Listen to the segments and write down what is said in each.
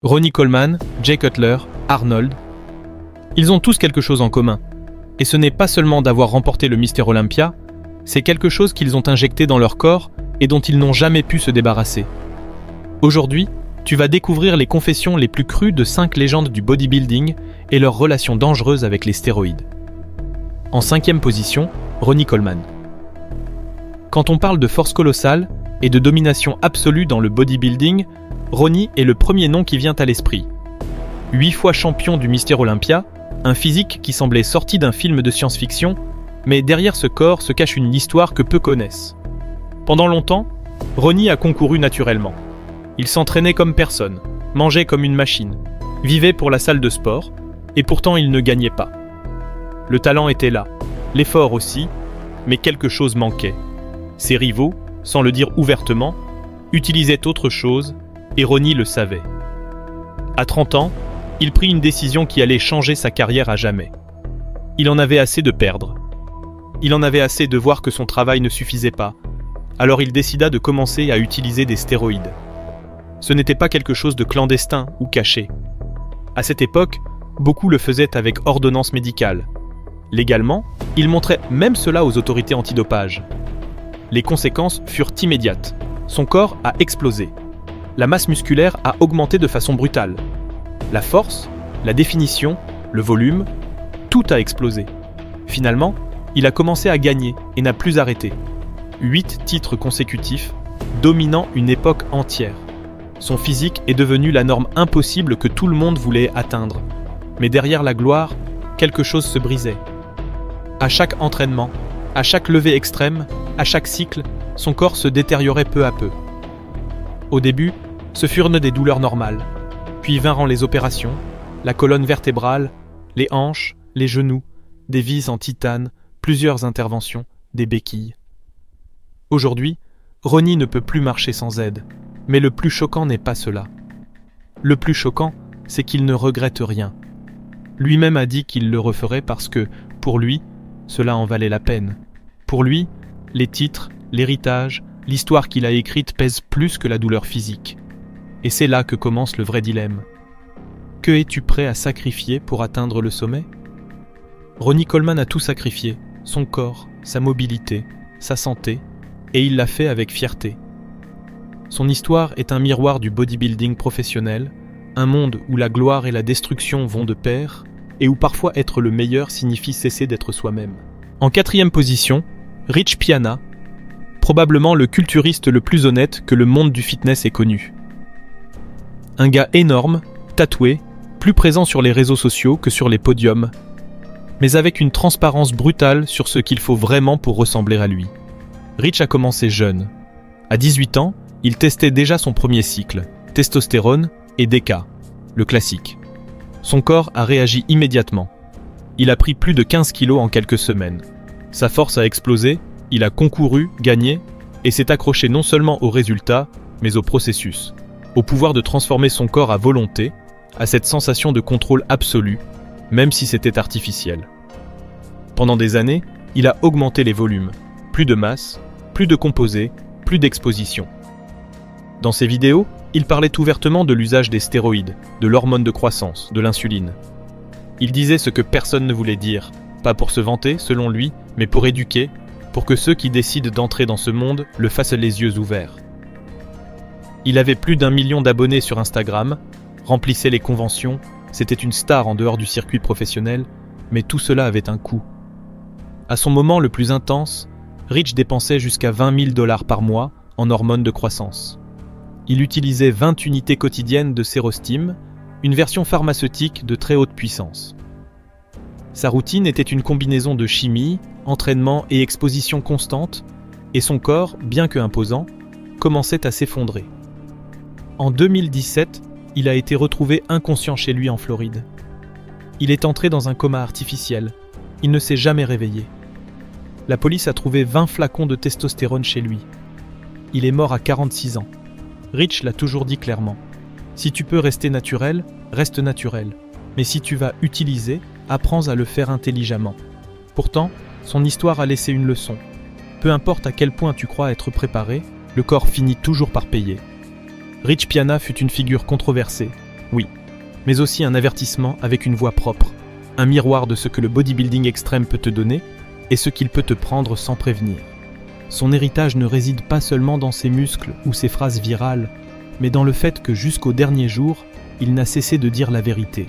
Ronnie Coleman, Jay Cutler, Arnold, ils ont tous quelque chose en commun. Et ce n'est pas seulement d'avoir remporté le Mister Olympia, c'est quelque chose qu'ils ont injecté dans leur corps et dont ils n'ont jamais pu se débarrasser. Aujourd'hui, tu vas découvrir les confessions les plus crues de 5 légendes du bodybuilding et leurs relations dangereuses avec les stéroïdes. En 5e position, Ronnie Coleman. Quand on parle de force colossale et de domination absolue dans le bodybuilding, Ronnie est le premier nom qui vient à l'esprit. 8 fois champion du Mister Olympia, un physique qui semblait sorti d'un film de science-fiction, mais derrière ce corps se cache une histoire que peu connaissent. Pendant longtemps, Ronnie a concouru naturellement. Il s'entraînait comme personne, mangeait comme une machine, vivait pour la salle de sport, et pourtant il ne gagnait pas. Le talent était là, l'effort aussi, mais quelque chose manquait. Ses rivaux, sans le dire ouvertement, utilisaient autre chose, et Ronnie le savait. À 30 ans, il prit une décision qui allait changer sa carrière à jamais. Il en avait assez de perdre. Il en avait assez de voir que son travail ne suffisait pas. Alors il décida de commencer à utiliser des stéroïdes. Ce n'était pas quelque chose de clandestin ou caché. À cette époque, beaucoup le faisaient avec ordonnance médicale. Légalement, il montrait même cela aux autorités antidopage. Les conséquences furent immédiates. Son corps a explosé. La masse musculaire a augmenté de façon brutale. La force, la définition, le volume, tout a explosé. Finalement, il a commencé à gagner et n'a plus arrêté. 8 titres consécutifs, dominant une époque entière. Son physique est devenu la norme impossible que tout le monde voulait atteindre. Mais derrière la gloire, quelque chose se brisait. À chaque entraînement, à chaque levée extrême, à chaque cycle, son corps se détériorait peu à peu. Au début, ce furent des douleurs normales. Puis vinrent les opérations, la colonne vertébrale, les hanches, les genoux, des vis en titane, plusieurs interventions, des béquilles. Aujourd'hui, Ronnie ne peut plus marcher sans aide. Mais le plus choquant n'est pas cela. Le plus choquant, c'est qu'il ne regrette rien. Lui-même a dit qu'il le referait parce que, pour lui, cela en valait la peine. Pour lui, les titres, l'héritage, l'histoire qu'il a écrite pèsent plus que la douleur physique. Et c'est là que commence le vrai dilemme. Que es-tu prêt à sacrifier pour atteindre le sommet ? Ronnie Coleman a tout sacrifié, son corps, sa mobilité, sa santé, et il l'a fait avec fierté. Son histoire est un miroir du bodybuilding professionnel, un monde où la gloire et la destruction vont de pair, et où parfois être le meilleur signifie cesser d'être soi-même. En 4e position, Rich Piana, probablement le culturiste le plus honnête que le monde du fitness ait connu. Un gars énorme, tatoué, plus présent sur les réseaux sociaux que sur les podiums, mais avec une transparence brutale sur ce qu'il faut vraiment pour ressembler à lui. Rich a commencé jeune. À 18 ans, il testait déjà son premier cycle, testostérone et DK, le classique. Son corps a réagi immédiatement. Il a pris plus de 15 kilos en quelques semaines. Sa force a explosé, il a concouru, gagné, et s'est accroché non seulement aux résultats, mais au processus, au pouvoir de transformer son corps à volonté, à cette sensation de contrôle absolu, même si c'était artificiel. Pendant des années, il a augmenté les volumes, plus de masse, plus de composés, plus d'exposition. Dans ses vidéos, il parlait ouvertement de l'usage des stéroïdes, de l'hormone de croissance, de l'insuline. Il disait ce que personne ne voulait dire, pas pour se vanter, selon lui, mais pour éduquer, pour que ceux qui décident d'entrer dans ce monde le fassent les yeux ouverts. Il avait plus d'1 million d'abonnés sur Instagram, remplissait les conventions, c'était une star en dehors du circuit professionnel, mais tout cela avait un coût. À son moment le plus intense, Rich dépensait jusqu'à $20 000 par mois en hormones de croissance. Il utilisait 20 unités quotidiennes de Sérostim, une version pharmaceutique de très haute puissance. Sa routine était une combinaison de chimie, entraînement et exposition constante, et son corps, bien que imposant, commençait à s'effondrer. En 2017, il a été retrouvé inconscient chez lui en Floride. Il est entré dans un coma artificiel. Il ne s'est jamais réveillé. La police a trouvé 20 flacons de testostérone chez lui. Il est mort à 46 ans. Rich l'a toujours dit clairement. Si tu peux rester naturel, reste naturel. Mais si tu vas utiliser, apprends à le faire intelligemment. Pourtant, son histoire a laissé une leçon. Peu importe à quel point tu crois être préparé, le corps finit toujours par payer. Rich Piana fut une figure controversée, oui, mais aussi un avertissement avec une voix propre, un miroir de ce que le bodybuilding extrême peut te donner et ce qu'il peut te prendre sans prévenir. Son héritage ne réside pas seulement dans ses muscles ou ses phrases virales, mais dans le fait que jusqu'au dernier jour, il n'a cessé de dire la vérité,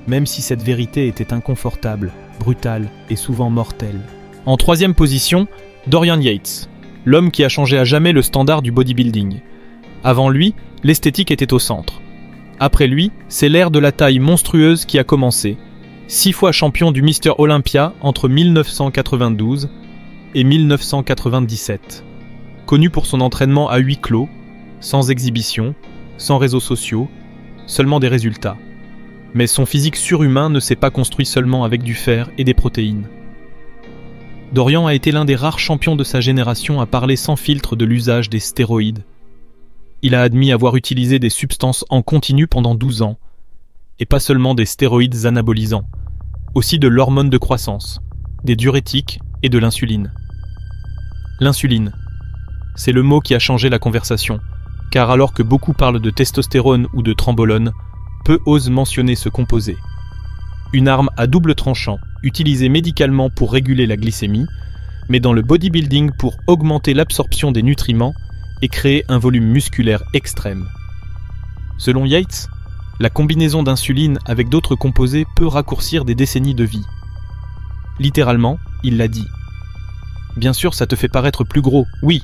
même si cette vérité était inconfortable, brutale et souvent mortelle. En 3e position, Dorian Yates, l'homme qui a changé à jamais le standard du bodybuilding. Avant lui, l'esthétique était au centre. Après lui, c'est l'ère de la taille monstrueuse qui a commencé. 6 fois champion du Mister Olympia entre 1992 et 1997. Connu pour son entraînement à huis clos, sans exhibition, sans réseaux sociaux, seulement des résultats. Mais son physique surhumain ne s'est pas construit seulement avec du fer et des protéines. Dorian a été l'un des rares champions de sa génération à parler sans filtre de l'usage des stéroïdes. Il a admis avoir utilisé des substances en continu pendant 12 ans, et pas seulement des stéroïdes anabolisants, aussi de l'hormone de croissance, des diurétiques et de l'insuline. L'insuline, c'est le mot qui a changé la conversation, car alors que beaucoup parlent de testostérone ou de trembolone, peu osent mentionner ce composé. Une arme à double tranchant, utilisée médicalement pour réguler la glycémie, mais dans le bodybuilding pour augmenter l'absorption des nutriments et créer un volume musculaire extrême. Selon Yates, la combinaison d'insuline avec d'autres composés peut raccourcir des décennies de vie. Littéralement, il l'a dit. Bien sûr, ça te fait paraître plus gros, oui,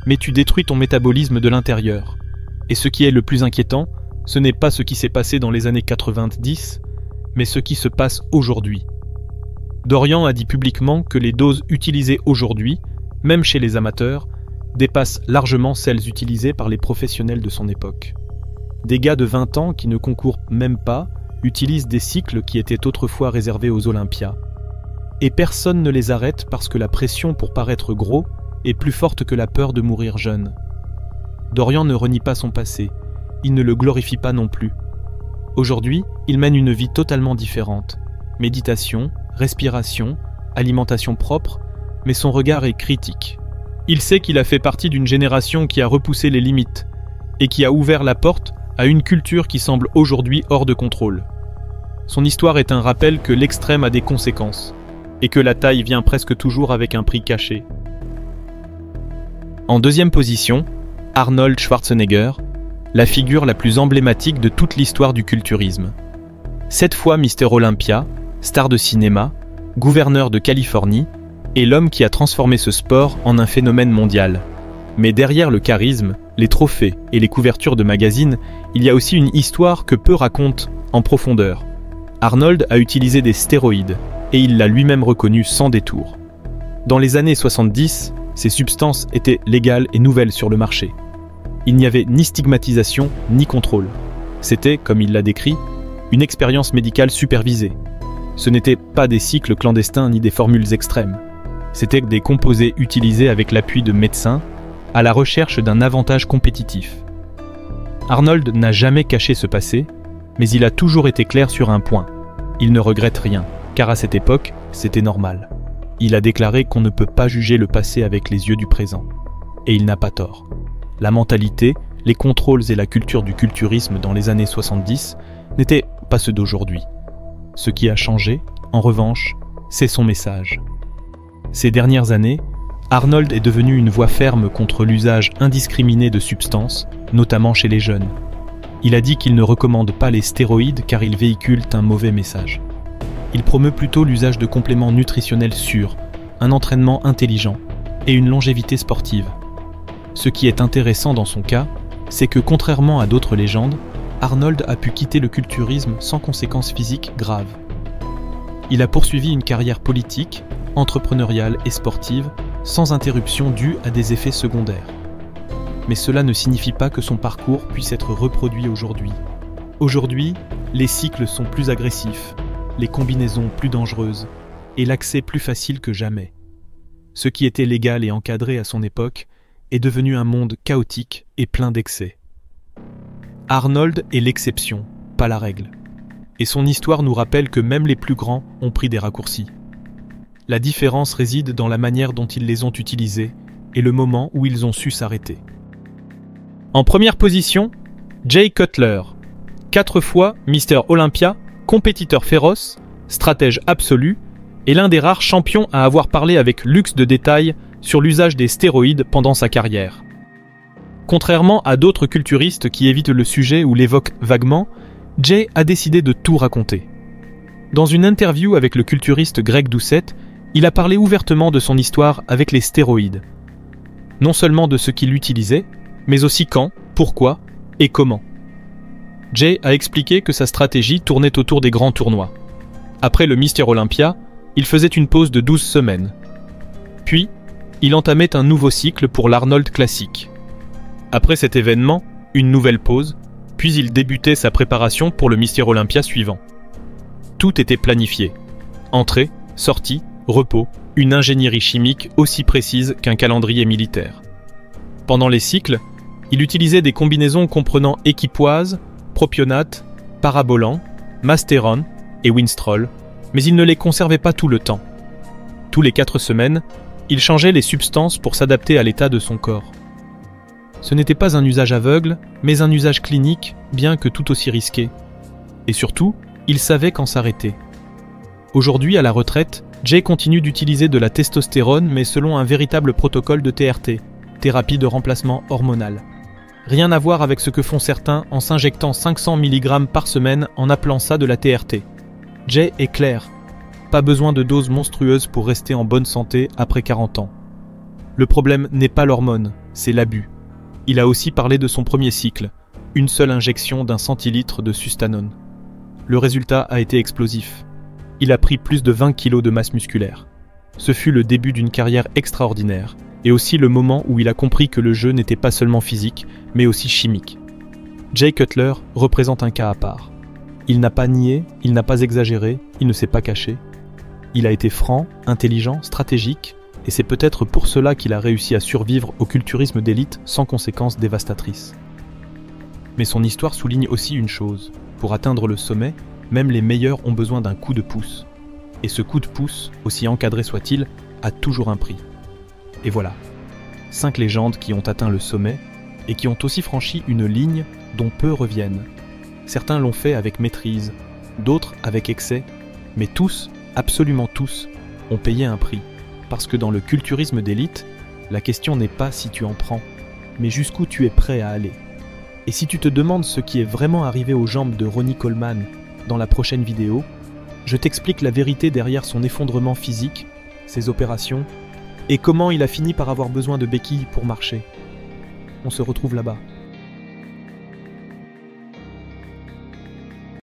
mais tu détruis ton métabolisme de l'intérieur. Et ce qui est le plus inquiétant, ce n'est pas ce qui s'est passé dans les années 90, mais ce qui se passe aujourd'hui. Dorian a dit publiquement que les doses utilisées aujourd'hui, même chez les amateurs, dépassent largement celles utilisées par les professionnels de son époque. Des gars de 20 ans qui ne concourent même pas utilisent des cycles qui étaient autrefois réservés aux Olympias. Et personne ne les arrête parce que la pression pour paraître gros est plus forte que la peur de mourir jeune. Dorian ne renie pas son passé, il ne le glorifie pas non plus. Aujourd'hui, il mène une vie totalement différente. Méditation, respiration, alimentation propre, mais son regard est critique. Il sait qu'il a fait partie d'une génération qui a repoussé les limites et qui a ouvert la porte à une culture qui semble aujourd'hui hors de contrôle. Son histoire est un rappel que l'extrême a des conséquences et que la taille vient presque toujours avec un prix caché. En 2e position, Arnold Schwarzenegger, la figure la plus emblématique de toute l'histoire du culturisme. 7 fois Mister Olympia, star de cinéma, gouverneur de Californie, et l'homme qui a transformé ce sport en un phénomène mondial. Mais derrière le charisme, les trophées et les couvertures de magazines, il y a aussi une histoire que peu racontent en profondeur. Arnold a utilisé des stéroïdes, et il l'a lui-même reconnu sans détour. Dans les années 70, ces substances étaient légales et nouvelles sur le marché. Il n'y avait ni stigmatisation, ni contrôle. C'était, comme il l'a décrit, une expérience médicale supervisée. Ce n'étaient pas des cycles clandestins ni des formules extrêmes. C'étaient des composés utilisés avec l'appui de médecins, à la recherche d'un avantage compétitif. Arnold n'a jamais caché ce passé, mais il a toujours été clair sur un point. Il ne regrette rien, car à cette époque, c'était normal. Il a déclaré qu'on ne peut pas juger le passé avec les yeux du présent. Et il n'a pas tort. La mentalité, les contrôles et la culture du culturisme dans les années 70 n'étaient pas ceux d'aujourd'hui. Ce qui a changé, en revanche, c'est son message. Ces dernières années, Arnold est devenu une voix ferme contre l'usage indiscriminé de substances, notamment chez les jeunes. Il a dit qu'il ne recommande pas les stéroïdes car ils véhiculent un mauvais message. Il promeut plutôt l'usage de compléments nutritionnels sûrs, un entraînement intelligent et une longévité sportive. Ce qui est intéressant dans son cas, c'est que contrairement à d'autres légendes, Arnold a pu quitter le culturisme sans conséquences physiques graves. Il a poursuivi une carrière politique, entrepreneuriale et sportive, sans interruption due à des effets secondaires. Mais cela ne signifie pas que son parcours puisse être reproduit aujourd'hui. Aujourd'hui, les cycles sont plus agressifs, les combinaisons plus dangereuses, et l'accès plus facile que jamais. Ce qui était légal et encadré à son époque est devenu un monde chaotique et plein d'excès. Arnold est l'exception, pas la règle. Et son histoire nous rappelle que même les plus grands ont pris des raccourcis. La différence réside dans la manière dont ils les ont utilisés et le moment où ils ont su s'arrêter. En première position, Jay Cutler, 4 fois Mister Olympia, compétiteur féroce, stratège absolu, et l'un des rares champions à avoir parlé avec luxe de détails sur l'usage des stéroïdes pendant sa carrière. Contrairement à d'autres culturistes qui évitent le sujet ou l'évoquent vaguement, Jay a décidé de tout raconter. Dans une interview avec le culturiste Greg Doucette, il a parlé ouvertement de son histoire avec les stéroïdes. Non seulement de ce qu'il utilisait, mais aussi quand, pourquoi et comment. Jay a expliqué que sa stratégie tournait autour des grands tournois. Après le Mister Olympia, il faisait une pause de 12 semaines. Puis, il entamait un nouveau cycle pour l'Arnold Classic. Après cet événement, une nouvelle pause, puis il débutait sa préparation pour le Mister Olympia suivant. Tout était planifié. Entrée, sortie, repos, une ingénierie chimique aussi précise qu'un calendrier militaire. Pendant les cycles, il utilisait des combinaisons comprenant équipoise, propionate, parabolan, masteron et winstrol, mais il ne les conservait pas tout le temps. Tous les 4 semaines, il changeait les substances pour s'adapter à l'état de son corps. Ce n'était pas un usage aveugle, mais un usage clinique, bien que tout aussi risqué. Et surtout, il savait quand s'arrêter. Aujourd'hui, à la retraite, Jay continue d'utiliser de la testostérone, mais selon un véritable protocole de TRT, thérapie de remplacement hormonal. Rien à voir avec ce que font certains en s'injectant 500 mg par semaine en appelant ça de la TRT. Jay est clair, pas besoin de doses monstrueuses pour rester en bonne santé après 40 ans. Le problème n'est pas l'hormone, c'est l'abus. Il a aussi parlé de son premier cycle, une seule injection d'1 centilitre de sustanone. Le résultat a été explosif. Il a pris plus de 20 kg de masse musculaire. Ce fut le début d'une carrière extraordinaire, et aussi le moment où il a compris que le jeu n'était pas seulement physique, mais aussi chimique. Jay Cutler représente un cas à part. Il n'a pas nié, il n'a pas exagéré, il ne s'est pas caché. Il a été franc, intelligent, stratégique, et c'est peut-être pour cela qu'il a réussi à survivre au culturisme d'élite sans conséquences dévastatrices. Mais son histoire souligne aussi une chose. Pour atteindre le sommet, même les meilleurs ont besoin d'un coup de pouce. Et ce coup de pouce, aussi encadré soit-il, a toujours un prix. Et voilà, 5 légendes qui ont atteint le sommet et qui ont aussi franchi une ligne dont peu reviennent. Certains l'ont fait avec maîtrise, d'autres avec excès, mais tous, absolument tous, ont payé un prix. Parce que dans le culturisme d'élite, la question n'est pas si tu en prends, mais jusqu'où tu es prêt à aller. Et si tu te demandes ce qui est vraiment arrivé aux jambes de Ronnie Coleman dans la prochaine vidéo, je t'explique la vérité derrière son effondrement physique, ses opérations, et comment il a fini par avoir besoin de béquilles pour marcher. On se retrouve là-bas.